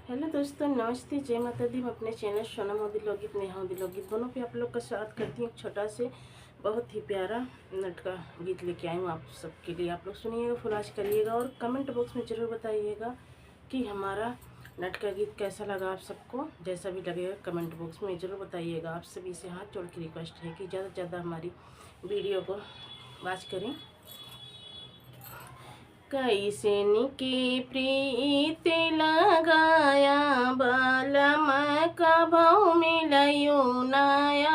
Hello दोस्तों, नमस्ते, जय माता दी। मैं अपने चैनल सोना मोदी लोकगीत, नेहा मोदी लोकगीत दोनों पे आप लोग का स्वागत करती हूँ। एक छोटा से बहुत ही प्यारा नाटका गीत लेके आई हूँ आप सबके लिए। आप लोग सुनिएगा, फुलाश करिएगा और कमेंट बॉक्स में ज़रूर बताइएगा कि हमारा नाटका गीत कैसा लगा। आप सबको जैसा भी लगेगा कमेंट बॉक्स में ज़रूर बताइएगा। आप सभी से हाथ जोड़ के रिक्वेस्ट है कि ज़्यादा से ज़्यादा हमारी वीडियो को वॉच करें। कैसे निके प्रीत लगाया बालम कभौ मिलयो नाया।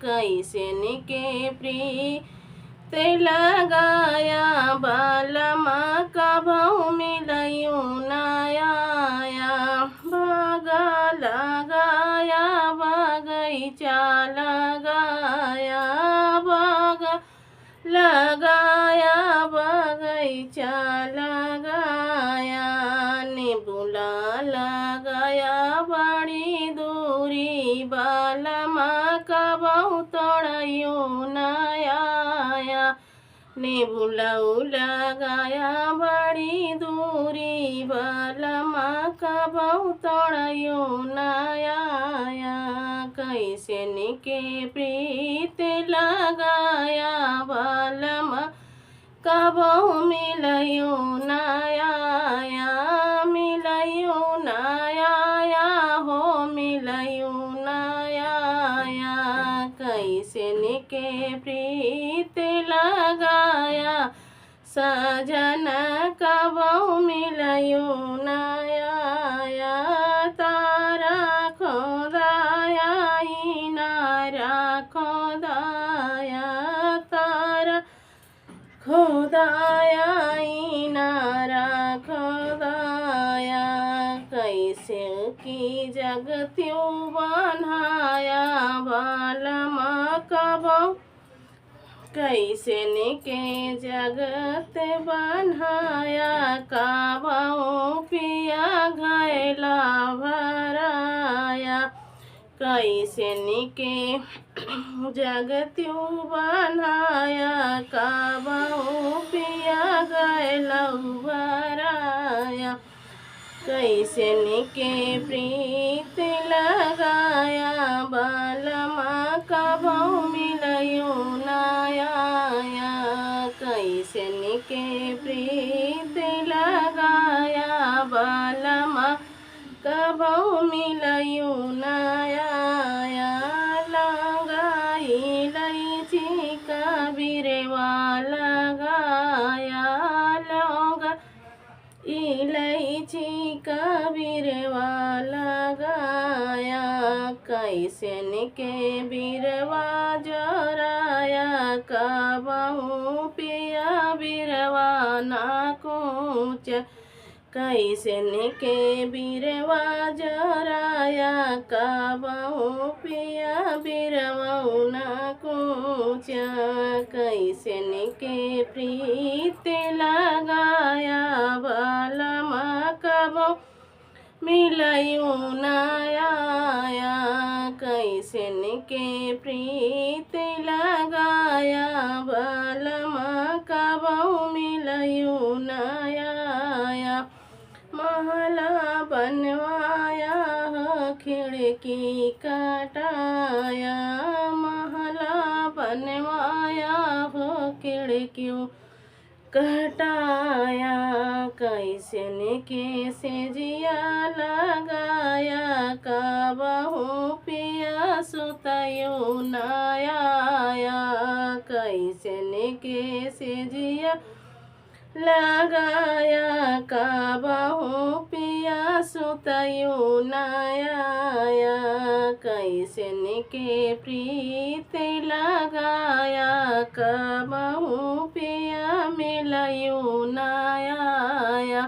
कैसे निके प्रीत लगाया बालम कभौ मिलयो नाया। बागा लगाया बगैचा लगाया, बागा लगाया बगैचा लगाया, नेबुला लगाया बड़ी दूरी बालमा कबहू तोड़यो नाया। नेबुला लगाया बड़ी दूरी बालमा कबहू तोड़यो नाया। कैसे निके प्रीत लगाया बालम कबहू मिलयो नाया। मिलयो नाया हो मिलयो नाया। कैसे निके प्रीत लगाया सजन कबहू मिलयो नाया। तारा खोदाया नारा खोदाया, तारा खोदाया नारा खोदाया। कैसे की जगत्यो बनाया बालमा कबहू, कैसे निके जगत बनाया कबहू पिया घैला भराया। कैसे निके जगत्यो बनाया कबहू पिया घैला भराया। कैसे निके प्रीत लगाया बालमा कबहू मिलयो नाया। कैसे निके प्रीत लगाया बालमा कबहू मिलयो नाया। लगाई इलायची कबीरवा लगाया, लौंगा इलायची कबीरवा लगाया। कैसे निके बीरवा जोराया कबहू पिया बीरवा ना कूच। कैसे निके बीरवा जोराया कबहू पिया बीरवा ना कूच। कैसे निके प्रीत लगाया बालमा कबहू मिलयो नाया। कैसे निके प्रीत लगाया बालमा कबहू मिलयो नाया। महला बनवाया खिड़की कटाया, महला बनवाया हो खिड़कियों कटाया। कैसे निके से जिया लगाया कबहू पिया सुतयो नाया। कैसे निके से जिया लगाया कबहू पिया सुतयो नाया। कैसे निके प्रीत लगाया कबहू पिया मिलयो नाया।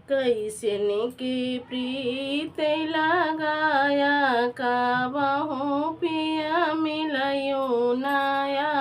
कैसे निके प्रीत लगाया कबहू पिया मिलयो नाया।